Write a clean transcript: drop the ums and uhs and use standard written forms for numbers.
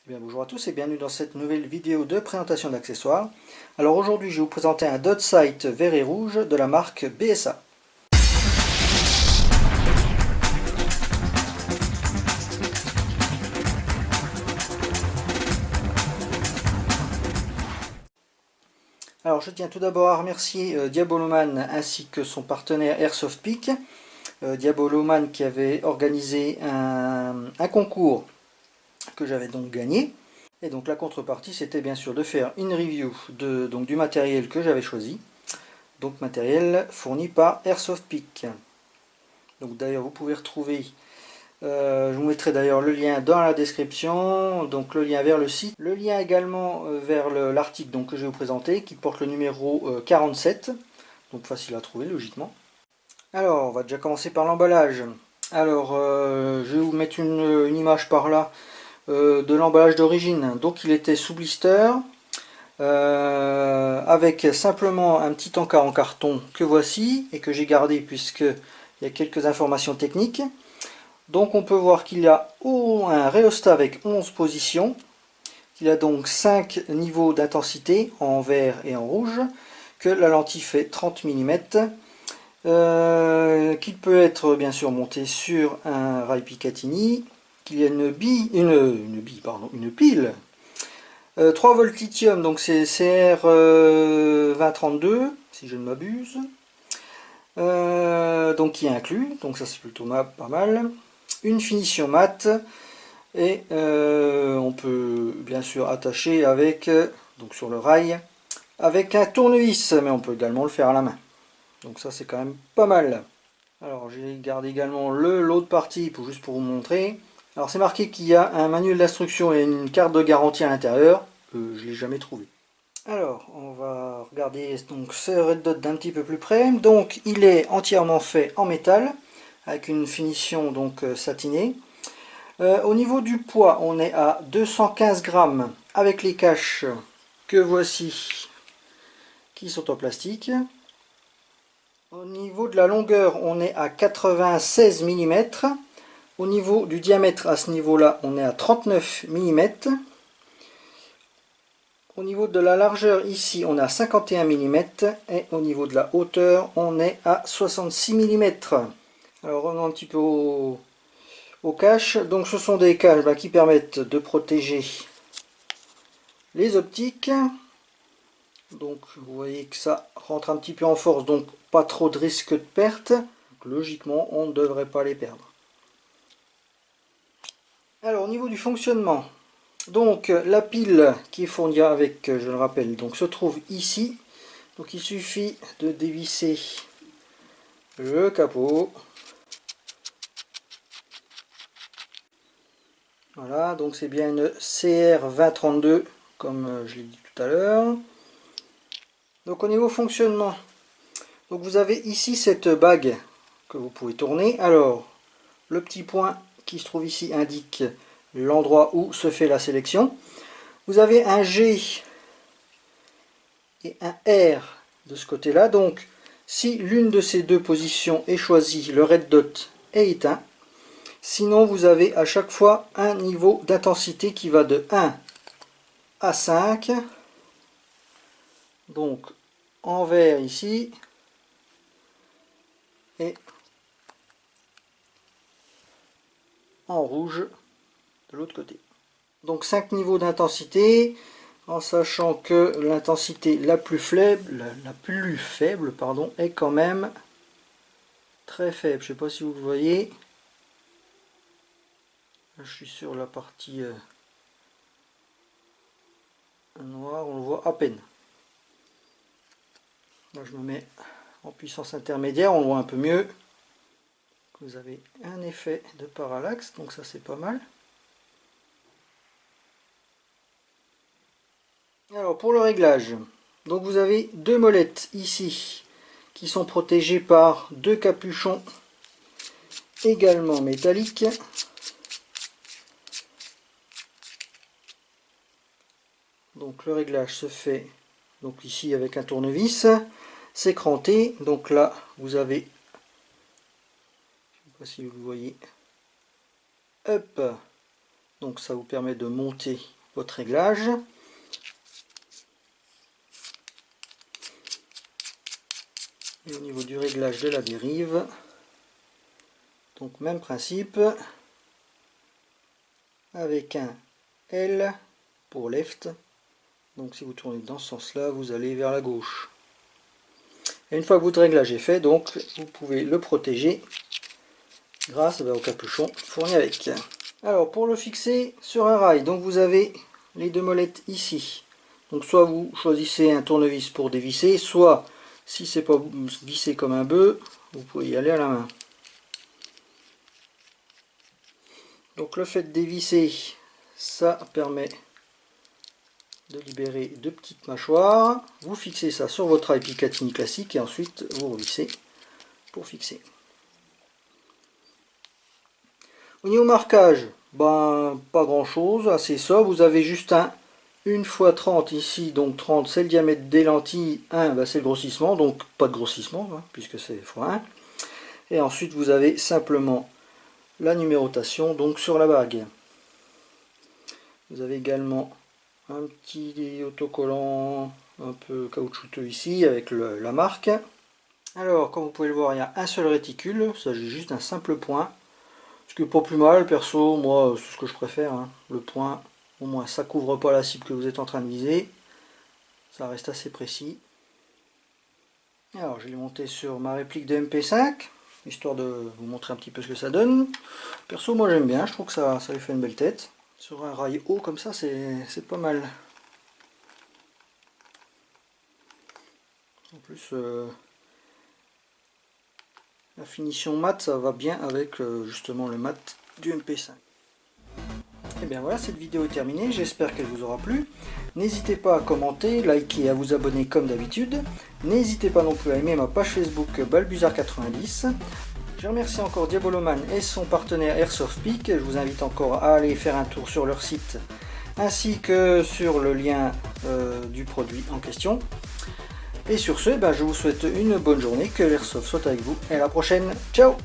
Eh bien, bonjour à tous et bienvenue dans cette nouvelle vidéo de présentation d'accessoires. Alors aujourd'hui je vais vous présenter un dot sight vert et rouge de la marque BSA. Alors je tiens tout d'abord à remercier Diaboloman ainsi que son partenaire Airsoft Peak. Diaboloman qui avait organisé un concours que j'avais donc gagné. Et donc la contrepartie c'était bien sûr de faire une review du matériel que j'avais choisi. Donc matériel fourni par Airsoft Peak. Donc d'ailleurs vous pouvez retrouver, je vous mettrai d'ailleurs le lien dans la description, donc le lien vers le site, le lien également vers l'article que je vais vous présenter qui porte le numéro 47, donc facile à trouver logiquement. Alors on va déjà commencer par l'emballage. Alors je vais vous mettre une image par là de l'emballage d'origine. Donc il était sous blister, avec simplement un petit encart en carton que voici et que j'ai gardé puisque il y a quelques informations techniques. Donc on peut voir qu'il y a un rhéostat avec 11 positions, qu'il a donc 5 niveaux d'intensité en vert et en rouge, que la lentille fait 30 mm, qu'il peut être bien sûr monté sur un rail Picatinny, qu'il y a une pile 3 volts lithium, donc c'est CR 2032 si je ne m'abuse, donc qui est inclus, donc ça c'est plutôt pas mal. Une finition mat et on peut bien sûr attacher avec donc sur le rail avec un tournevis, mais on peut également le faire à la main, donc ça c'est quand même pas mal. Alors j'ai gardé également l'autre partie juste pour vous montrer. Alors c'est marqué qu'il y a un manuel d'instruction et une carte de garantie à l'intérieur, je ne l'ai jamais trouvé. Alors on va regarder donc ce red dot d'un petit peu plus près. Donc il est entièrement fait en métal avec une finition donc satinée. Au niveau du poids, on est à 215 grammes avec les caches que voici qui sont en plastique. Au niveau de la longueur, on est à 96 mm. Au niveau du diamètre, à ce niveau-là, on est à 39 mm. Au niveau de la largeur, ici, on est à 51 mm. Et au niveau de la hauteur, on est à 66 mm. Alors, revenons un petit peu aux caches. Donc, ce sont des caches qui permettent de protéger les optiques. Donc, vous voyez que ça rentre un petit peu en force, donc pas trop de risque de perte. Donc, logiquement, on ne devrait pas les perdre. Alors, au niveau du fonctionnement, donc la pile qui est fournie avec, je le rappelle, donc se trouve ici. Donc il suffit de dévisser le capot. Voilà, donc c'est bien une CR 2032 comme je l'ai dit tout à l'heure. Donc au niveau fonctionnement, donc vous avez ici cette bague que vous pouvez tourner. Alors le petit point qui se trouve ici indique l'endroit où se fait la sélection. Vous avez un G et un R de ce côté là, donc si l'une de ces deux positions est choisie, le red dot est éteint. Sinon vous avez à chaque fois un niveau d'intensité qui va de 1 à 5, donc en vert ici et en rouge de l'autre côté. Donc 5 niveaux d'intensité, en sachant que l'intensité la plus faible est quand même très faible. Je ne sais pas si vous le voyez. Je suis sur la partie noire, on le voit à peine. Là je me mets en puissance intermédiaire, on le voit un peu mieux. Vous avez un effet de parallaxe, donc ça c'est pas mal. Alors pour le réglage, donc vous avez deux molettes ici qui sont protégées par deux capuchons également métalliques. Donc le réglage se fait donc ici avec un tournevis, c'est cranté, donc là vous avez, je ne sais pas si vous le voyez, hop, Donc ça vous permet de monter votre réglage. Et au niveau du réglage de la dérive, donc même principe, avec un L pour left. Donc si vous tournez dans ce sens-là, vous allez vers la gauche. Et une fois que votre réglage est fait, donc vous pouvez le protéger grâce au capuchon fourni avec. Alors pour le fixer sur un rail, donc vous avez les deux molettes ici. Donc soit vous choisissez un tournevis pour dévisser, soit si c'est pas vissé comme un bœuf, vous pouvez y aller à la main. Donc le fait de dévisser, ça permet de libérer deux petites mâchoires. Vous fixez ça sur votre rail Picatinny classique et ensuite vous revissez pour fixer. Au niveau marquage, ben pas grand chose, assez sobre. Vous avez juste un 1 x 30 ici, donc 30 c'est le diamètre des lentilles, 1 ben, c'est le grossissement, donc pas de grossissement hein, puisque c'est x1. Et ensuite vous avez simplement la numérotation donc sur la bague. Vous avez également un petit autocollant un peu caoutchouteux ici avec la marque. Alors comme vous pouvez le voir, il y a un seul réticule, il s'agit juste d'un simple point. Ce qui n'est pas plus mal, perso, moi c'est ce que je préfère, hein. Le point, au moins ça couvre pas la cible que vous êtes en train de viser, ça reste assez précis. Alors je l'ai monté sur ma réplique de MP5, histoire de vous montrer un petit peu ce que ça donne. Perso moi j'aime bien, je trouve que ça lui fait une belle tête. Sur un rail haut comme ça c'est pas mal. En plus la finition mat ça va bien avec justement le mat du MP5. Et bien voilà, cette vidéo est terminée, j'espère qu'elle vous aura plu. N'hésitez pas à commenter, liker et à vous abonner comme d'habitude. N'hésitez pas non plus à aimer ma page Facebook Balbuzard90. Je remercie encore Diaboloman et son partenaire Airsoft Peak. Je vous invite encore à aller faire un tour sur leur site ainsi que sur le lien du produit en question. Et sur ce, je vous souhaite une bonne journée, que l'Airsoft soit avec vous et à la prochaine. Ciao!